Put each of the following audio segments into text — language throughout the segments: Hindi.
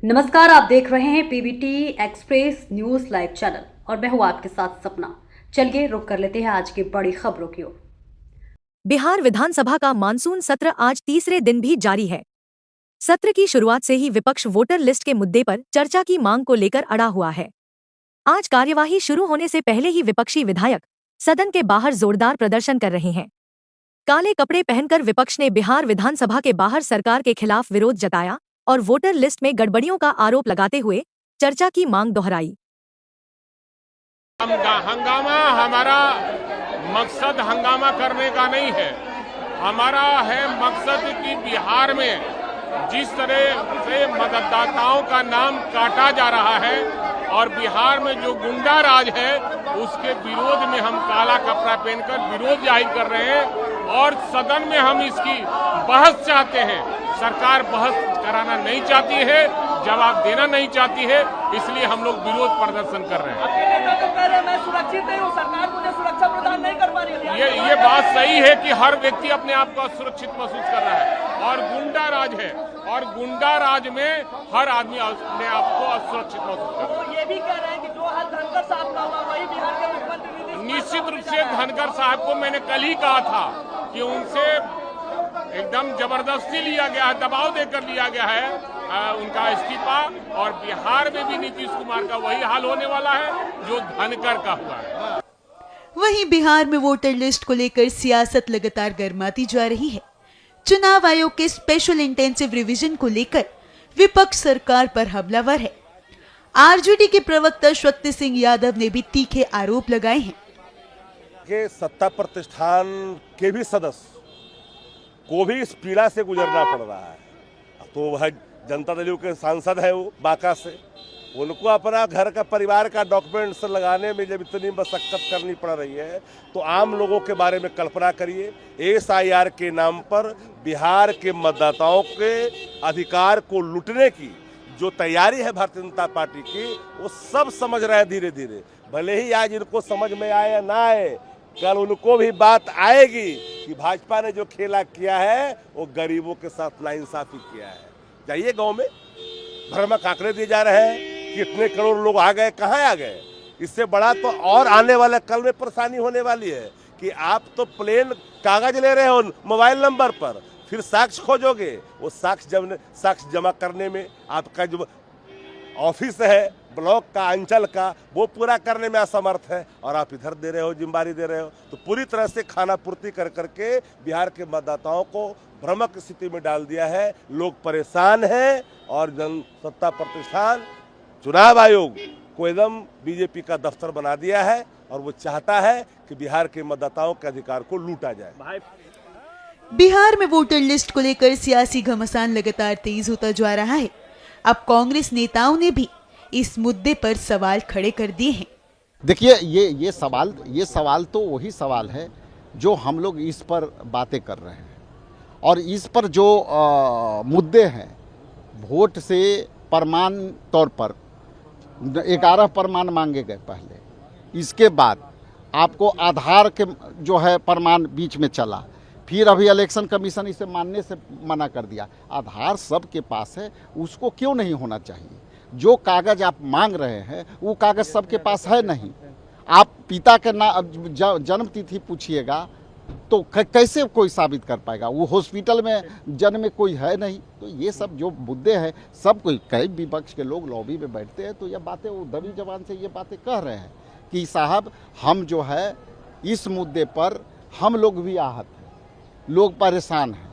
नमस्कार, आप देख रहे हैं PBT express news live channel और मैं हूं आपके साथ सपना। चलिए रुक कर लेते हैं आज की बड़ी खबरों की ओर। बिहार विधानसभा का मानसून सत्र आज तीसरे दिन भी जारी है। सत्र की शुरुआत से ही विपक्ष वोटर लिस्ट के मुद्दे पर चर्चा की मांग को लेकर अड़ा हुआ है। आज कार्यवाही शुरू होने से पहले ही विपक्षी विधायक सदन के बाहर जोरदार प्रदर्शन कर रहे हैं। काले कपड़े पहनकर विपक्ष ने बिहार विधानसभा के बाहर सरकार के खिलाफ विरोध जताया और वोटर लिस्ट में गड़बड़ियों का आरोप लगाते हुए चर्चा की मांग दोहराई। हंगामा हमारा मकसद हंगामा करने का नहीं है। हमारा है मकसद कि बिहार में जिस तरह से मतदाताओं का नाम काटा जा रहा है और बिहार में जो गुंडा राज है उसके विरोध में हम काला कपड़ा पहनकर विरोध जाहिर कर रहे हैं और सदन में हम इसकी बहस चाहते हैं। सरकार बहस कराना नहीं चाहती है, जवाब देना नहीं चाहती है, इसलिए हम लोग विरोध प्रदर्शन कर रहे हैं। आपके नेता तो कह रहे हैं मैं सुरक्षित नहीं हूं, सरकार मुझे सुरक्षा प्रदान नहीं कर पा रही है। ये बात सही है कि हर व्यक्ति अपने आप को असुरक्षित महसूस कर रहा है और गुंडा राज है और गुंडा राज में हर आदमी अपने आप को असुरक्षित महसूस कर रहा है। तो ये भी कह रहे हैं कि जो हाल धनखड़ साहब का हुआ वही बिहार के मुख्यमंत्री निश्चित रूप से धनखड़ साहब को मैंने कल ही कहा था कि उनसे एकदम जबरदस्ती लिया गया है, दबाव देकर लिया गया है उनका इस्तीफा और बिहार में भी नीतीश कुमार का वही हाल होने वाला है जो धनखड़ का हुआ है। वहीं बिहार में वोटर लिस्ट को लेकर सियासत लगातार गर्माती जा रही है। चुनाव आयोग के स्पेशल इंटेंसिव रिवीजन को लेकर विपक्ष सरकार पर हमलावर है। आरजेडी के प्रवक्ता शक्ति सिंह यादव ने भी तीखे आरोप लगाए हैं कि सत्ता प्रतिष्ठान के भी सदस्य को भी इस पीड़ा से गुजरना पड़ रहा है। तो वह जनता दल के सांसद है, वो बांका से, उनको अपना घर का परिवार का डॉक्यूमेंट्स लगाने में जब इतनी मशक्कत करनी पड़ रही है तो आम लोगों के बारे में कल्पना करिए। SIR के नाम पर बिहार के मतदाताओं के अधिकार को लूटने की जो तैयारी है भारतीय जनता पार्टी की, वो सब समझ रहे हैं धीरे धीरे। भले ही आज इनको समझ में आए या ना आए, कल उनको भी बात आएगी कि भाजपा ने जो खेला किया है वो गरीबों के साथ नाइंसाफी किया है। जाइए गांव में भ्रमक आंकड़े दिए जा रहे हैं, कितने करोड़ लोग आ गए, कहाँ आ गए। इससे बड़ा तो और आने वाले कल में परेशानी होने वाली है कि आप तो प्लेन कागज ले रहे हो मोबाइल नंबर पर, फिर साक्ष्य खोजोगे, वो साक्ष्य जमा करने में आपका जो ऑफिस है ब्लॉक का, अंचल का, वो पूरा करने में असमर्थ है और आप इधर दे रहे हो, जिम्मेदारी दे रहे हो। तो पूरी तरह से खाना पूर्ति कर करके बिहार के मतदाताओं को भ्रमक स्थिति में डाल दिया है। लोग परेशान हैं और सत्ता प्रतिष्ठान चुनाव आयोग को एकदम बीजेपी का दफ्तर बना दिया है और वो चाहता है कि बिहार के मतदाताओं के अधिकार को लूटा जाए। बिहार में वोटर लिस्ट को लेकर सियासी घमासान लगातार तेज होता जा रहा है। अब कांग्रेस नेताओं ने भी इस मुद्दे पर सवाल खड़े कर दिए हैं। देखिए, ये सवाल तो वही सवाल है जो हम लोग इस पर बातें कर रहे हैं और इस पर जो मुद्दे हैं, वोट से प्रमाण तौर पर 11 प्रमाण मांगे गए पहले, इसके बाद आपको आधार के जो है प्रमाण बीच में चला, फिर अभी इलेक्शन कमीशन इसे मानने से मना कर दिया। आधार सबके पास है, उसको क्यों नहीं होना चाहिए? जो कागज आप मांग रहे हैं वो कागज सबके पास है नहीं। आप पिता के जन्म तिथि पूछिएगा तो कैसे कोई साबित कर पाएगा? वो हॉस्पिटल में जन्म में कोई है नहीं। तो ये सब जो मुद्दे हैं, सब कोई कई विपक्ष के लोग लॉबी में बैठते हैं तो ये बातें वो दबी जबान से ये बातें कह रहे हैं कि साहब हम जो है इस मुद्दे पर हम लोग भी आहत हैं, लोग परेशान हैं।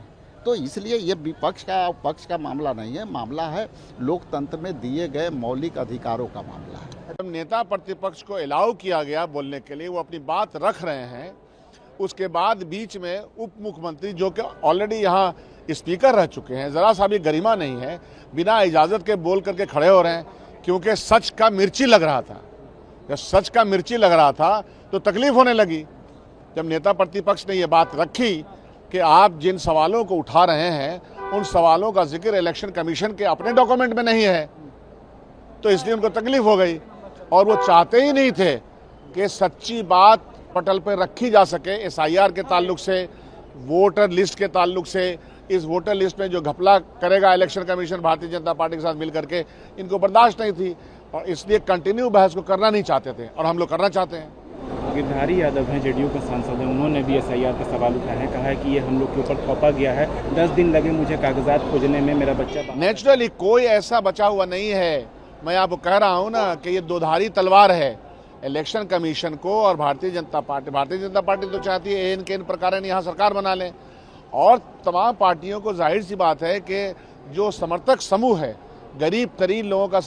तो इसलिए ये विपक्ष का पक्ष का मामला नहीं है, मामला है लोकतंत्र में दिए गए मौलिक अधिकारों का मामला है। जब नेता प्रतिपक्ष को अलाउ किया गया बोलने के लिए, वो अपनी बात रख रहे हैं, उसके बाद बीच में उप मुख्यमंत्री जो कि ऑलरेडी यहाँ स्पीकर रह चुके हैं, ज़रा सा भी गरिमा नहीं है, बिना इजाज़त के बोल करके खड़े हो रहे हैं क्योंकि सच का मिर्ची लग रहा था। जब सच का मिर्ची लग रहा था तो तकलीफ होने लगी। जब नेता प्रतिपक्ष ने ये बात रखी कि आप जिन सवालों को उठा रहे हैं उन सवालों का जिक्र इलेक्शन कमीशन के अपने डॉक्यूमेंट में नहीं है, तो इसलिए उनको तकलीफ हो गई और वो चाहते ही नहीं थे कि सच्ची बात पटल पर रखी जा सके। SIR के ताल्लुक से, वोटर लिस्ट के ताल्लुक से इस वोटर लिस्ट में जो घपला करेगा election commission Bharatiya Janata party के साथ मिलकर के, इनको बर्दाश्त नहीं थी और इसलिए कंटिन्यू बहस को करना नहीं चाहते थे और हम लोग करना चाहते हैं। गिरधारी यादव हैं, जेडीयू के सांसद हैं, उन्होंने भी एसआईआर का सवाल उठाया है, कहा है कि ये हम लोग के ऊपर थोपा गया है, 10 दिन लगे मुझे कागजात खोजने में, मेरा बच्चा। नेचुरली कोई ऐसा बचा हुआ नहीं है। मैं आपको कह रहा हूं ना कि ये दोधारी तलवार है इलेक्शन कमीशन को और भारतीय जनता पार्टी तो चाहती है इन के इन प्रकार यहाँ सरकार बना लें और तमाम पार्टियों को जाहिर सी बात है कि जो समर्थक समूह है, गरीब तरीन लोगों का